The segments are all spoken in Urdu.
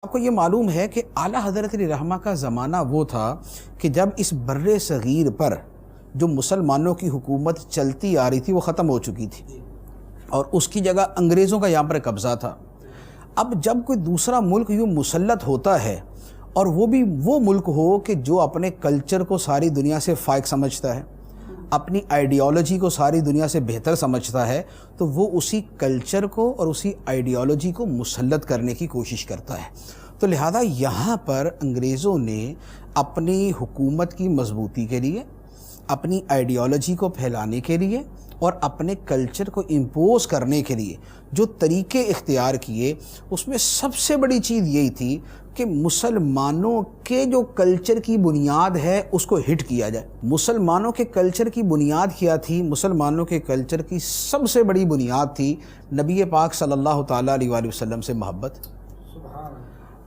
آپ کو یہ معلوم ہے کہ اعلیٰ حضرت علیہ رحمہ کا زمانہ وہ تھا کہ جب اس بر صغیر پر جو مسلمانوں کی حکومت چلتی آ رہی تھی وہ ختم ہو چکی تھی اور اس کی جگہ انگریزوں کا یہاں پر قبضہ تھا۔ اب جب کوئی دوسرا ملک یوں مسلط ہوتا ہے اور وہ بھی وہ ملک ہو کہ جو اپنے کلچر کو ساری دنیا سے فائق سمجھتا ہے، اپنی آئیڈیالوجی کو ساری دنیا سے بہتر سمجھتا ہے، تو وہ اسی کلچر کو اور اسی آئیڈیالوجی کو مسلط کرنے کی کوشش کرتا ہے۔ تو لہذا یہاں پر انگریزوں نے اپنی حکومت کی مضبوطی کے لیے، اپنی آئیڈیالوجی کو پھیلانے کے لیے اور اپنے کلچر کو امپوز کرنے کے لیے جو طریقے اختیار کیے، اس میں سب سے بڑی چیز یہی تھی کہ مسلمانوں کے جو کلچر کی بنیاد ہے اس کو ہٹ کیا جائے۔ مسلمانوں کے کلچر کی بنیاد کیا تھی؟ مسلمانوں کے کلچر کی سب سے بڑی بنیاد تھی نبی پاک صلی اللہ تعالیٰ علیہ وآلہ وسلم سے محبت۔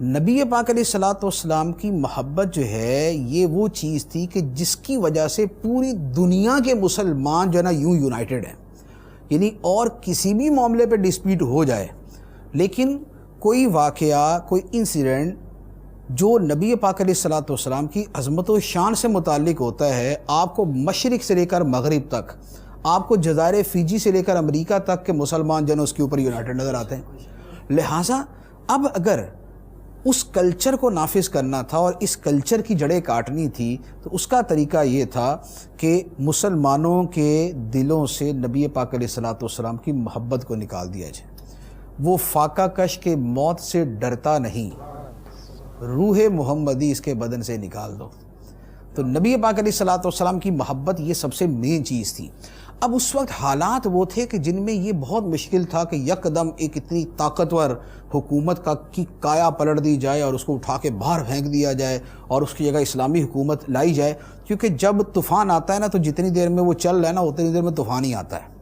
نبی پاک علیہ الصلوۃ والسلام کی محبت جو ہے یہ وہ چیز تھی کہ جس کی وجہ سے پوری دنیا کے مسلمان جو ہے نا یوں یونائٹڈ ہیں، یعنی اور کسی بھی معاملے پہ ڈسپیوٹ ہو جائے لیکن کوئی واقعہ، کوئی انسیڈنٹ جو نبی پاک علیہ الصلوۃ والسلام کی عظمت و شان سے متعلق ہوتا ہے، آپ کو مشرق سے لے کر مغرب تک، آپ کو جزائر فیجی سے لے کر امریکہ تک کے مسلمان جو ہے اس کے اوپر یونائٹڈ نظر آتے ہیں۔ لہٰذا اب اگر اس کلچر کو نافذ کرنا تھا اور اس کلچر کی جڑیں کاٹنی تھی تو اس کا طریقہ یہ تھا کہ مسلمانوں کے دلوں سے نبی پاک علیہ الصلوۃ والسلام کی محبت کو نکال دیا جائے۔ وہ فاقہ کش کے موت سے ڈرتا نہیں، روح محمدی اس کے بدن سے نکال دو۔ تو نبی پاک علیہ الصلوۃ والسلام کی محبت یہ سب سے مین چیز تھی۔ اب اس وقت حالات وہ تھے کہ جن میں یہ بہت مشکل تھا کہ یکدم ایک اتنی طاقتور حکومت کی کایا پلٹ دی جائے اور اس کو اٹھا کے باہر پھینک دیا جائے اور اس کی جگہ اسلامی حکومت لائی جائے، کیونکہ جب طوفان آتا ہے نا تو جتنی دیر میں وہ چل رہا ہے نا اتنی دیر میں طوفان ہی آتا ہے۔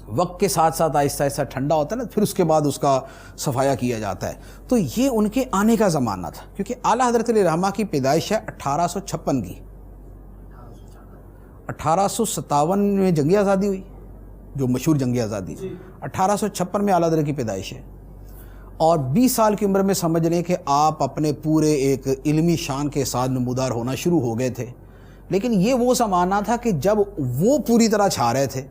وقت کے ساتھ ساتھ آہستہ آہستہ ٹھنڈا ہوتا ہے نا، پھر اس کے بعد اس کا صفایا کیا جاتا ہے۔ تو یہ ان کے آنے کا زمانہ تھا، کیونکہ اعلیٰ حضرت علیہ رحمہ کی پیدائش ہے 1856 کی۔ 1857 میں جنگی آزادی ہوئی، جو مشہور جنگی آزادی، 1856 میں اعلیٰ حضرت کی پیدائش ہے، اور 20 سال کی عمر میں سمجھ لیں کہ آپ اپنے پورے ایک علمی شان کے ساتھ نمودار ہونا شروع ہو گئے تھے۔ لیکن یہ وہ زمانہ تھا کہ جب وہ پوری طرح چھا رہے تھے،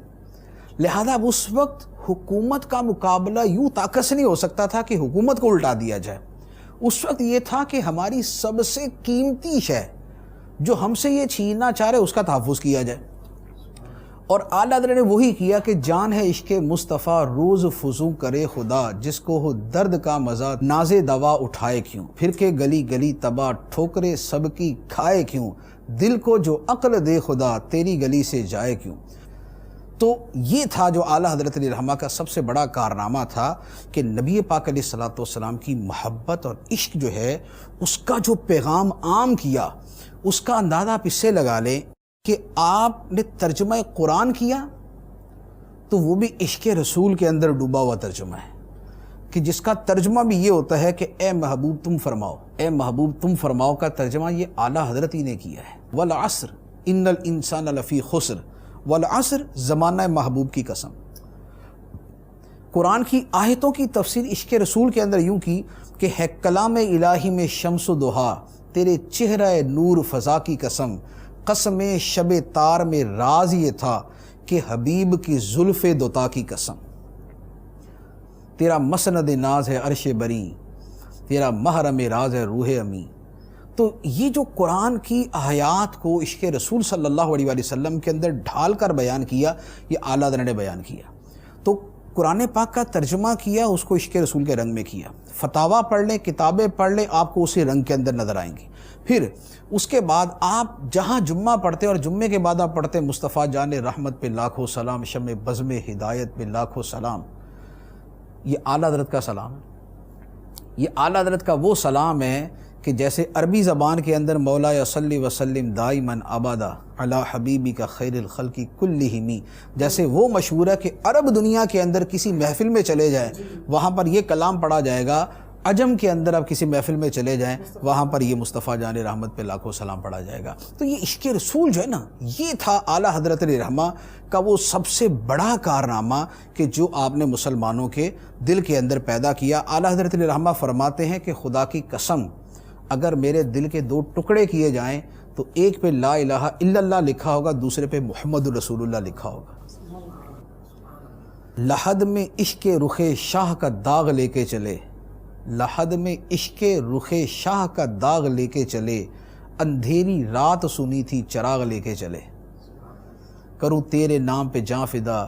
لہذا اب اس وقت حکومت کا مقابلہ یوں طاقت سے نہیں ہو سکتا تھا کہ حکومت کو الٹا دیا جائے۔ اس وقت یہ تھا کہ ہماری سب سے قیمتی شے جو ہم سے یہ چھیننا چاہ رہے اس کا تحفظ کیا جائے، اور اعلیٰ حضرت نے وہی کیا کہ جان ہے عشق مصطفیٰ روز فزوں کرے خدا، جس کو ہو درد کا مزہ ناز دوا اٹھائے کیوں، پھر کے گلی گلی تباہ ٹھوکرے سب کی کھائے کیوں، دل کو جو عقل دے خدا تیری گلی سے جائے کیوں۔ تو یہ تھا جو اعلیٰ حضرت علیہ رحمہ کا سب سے بڑا کارنامہ تھا کہ نبی پاک علیہ الصلوۃ والسلام کی محبت اور عشق جو ہے اس کا جو پیغام عام کیا، اس کا اندازہ آپ اس سے لگا لیں کہ آپ نے ترجمہ قرآن کیا تو وہ بھی عشق رسول کے اندر ڈوبا ہوا ترجمہ ہے، کہ جس کا ترجمہ بھی یہ ہوتا ہے کہ اے محبوب تم فرماؤ، اے محبوب تم فرماؤ کا ترجمہ یہ اعلیٰ حضرت ہی نے کیا ہے۔ والعصر ان الانسان لفی خسر، والعصر زمانہ محبوب کی قسم۔ قرآن کی آیتوں کی تفسیر عشق رسول کے اندر یوں کی کہ ہے کلام الہی میں شمس و ضحیٰ، تیرے چہرہ نور فضا کی قسم، قسم شب تار میں راز یہ تھا کہ حبیب کی زلف دوتا کی قسم، تیرا مسند ناز ہے عرش بری، تیرا محرم راز ہے روح امی۔ تو یہ جو قرآن کی آیات کو عشق رسول صلی اللہ علیہ وآلہ وسلم کے اندر ڈھال کر بیان کیا، یہ اعلیٰ حضرت نے بیان کیا۔ تو قرآن پاک کا ترجمہ کیا، اس کو عشق رسول کے رنگ میں کیا۔ فتاویٰ پڑھ لیں، کتابیں پڑھ لیں، آپ کو اسی رنگ کے اندر نظر آئیں گی۔ پھر اس کے بعد آپ جہاں جمعہ پڑھتے اور جمعے کے بعد آپ پڑھتے مصطفیٰ جان رحمت پہ لاکھوں سلام، شمع بزم ہدایت پہ لاکھوں سلام، یہ اعلیٰ حضرت کا سلام ہے۔ یہ اعلیٰ حضرت کا وہ سلام ہے کہ جیسے عربی زبان کے اندر مولا صلی وسلم دائماً ابدا علی حبیبی کا خیر الخلق کلہم، جیسے وہ مشہور ہے کہ عرب دنیا کے اندر کسی محفل میں چلے جائیں، وہاں پر یہ کلام پڑھا جائے گا، عجم کے اندر آپ کسی محفل میں چلے جائیں، وہاں پر یہ مصطفیٰ جان رحمت پہ لاکھوں سلام پڑھا جائے گا۔ تو یہ عشق رسول جو ہے نا، یہ تھا اعلیٰ حضرت علیہ رحمہ کا وہ سب سے بڑا کارنامہ کہ جو آپ نے مسلمانوں کے دل کے اندر پیدا کیا۔ اعلیٰ حضرت علیہ رحمہ فرماتے ہیں کہ خدا کی قسم، اگر میرے دل کے دو ٹکڑے کیے جائیں تو ایک پہ لا الہ الا اللہ لکھا ہوگا، دوسرے پہ محمد رسول اللہ لکھا ہوگا۔ لحد میں عشق رخ شاہ کا داغ لے کے چلے، لحد میں عشق رخ شاہ کا داغ لے کے چلے، اندھیری رات سنی تھی چراغ لے کے چلے۔ کروں تیرے نام پہ جاں فدا،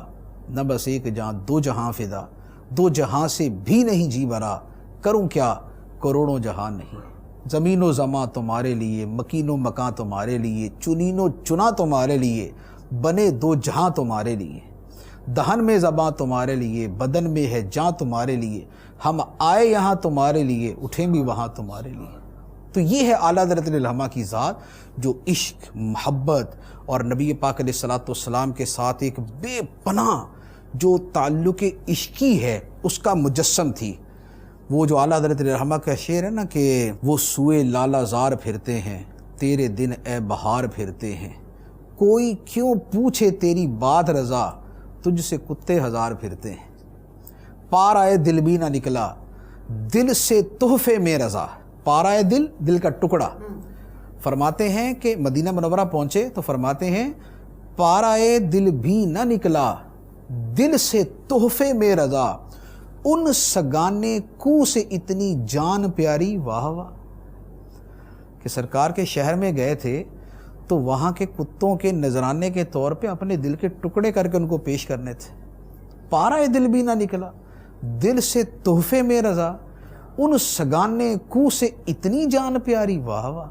نہ بس ایک جاں دو جہاں فدا، دو جہاں سے بھی نہیں جی بھرا، کروں کیا کروڑوں جہاں نہیں۔ زمین و زماں تمہارے لیے، مکین و مکاں تمہارے لیے، چنین و چنا تمہارے لیے، بنے دو جہاں تمہارے لیے۔ دہن میں زباں تمہارے لیے، بدن میں ہے جاں تمہارے لیے، ہم آئے یہاں تمہارے لیے، اٹھیں بھی وہاں تمہارے لیے۔ تو یہ ہے اعلیٰ حضرت علیہ الرحمہ کی ذات، جو عشق، محبت اور نبی پاک علیہ الصلوۃ والسلام کے ساتھ ایک بے پناہ جو تعلق عشقی ہے اس کا مجسم تھی۔ وہ جو اعلیٰ حضرت علیہ الرحمہ کا شعر ہے نا کہ وہ سوئے لالا زار پھرتے ہیں، تیرے دن اے بہار پھرتے ہیں، کوئی کیوں پوچھے تیری بات رضا، تجھ سے کتے ہزار پھرتے ہیں۔ پار آئے دل بھی نہ نکلا، دل سے تحفے میں رضا۔ پار آئے دل، دل کا ٹکڑا۔ فرماتے ہیں کہ مدینہ منورہ پہنچے تو فرماتے ہیں پار آئے دل بھی نہ نکلا، دل سے تحفے میں رضا، ان سگانے کو سے اتنی جان پیاری، واہ واہ۔ کہ سرکار کے شہر میں گئے تھے تو وہاں کے کتوں کے نذرانے کے طور پہ اپنے دل کے ٹکڑے کر کے ان کو پیش کرنے تھے۔ پارا دل بھی نہ نکلا، دل سے تحفے میں رضا، ان سگانے کو سے اتنی جان پیاری، واہ واہ۔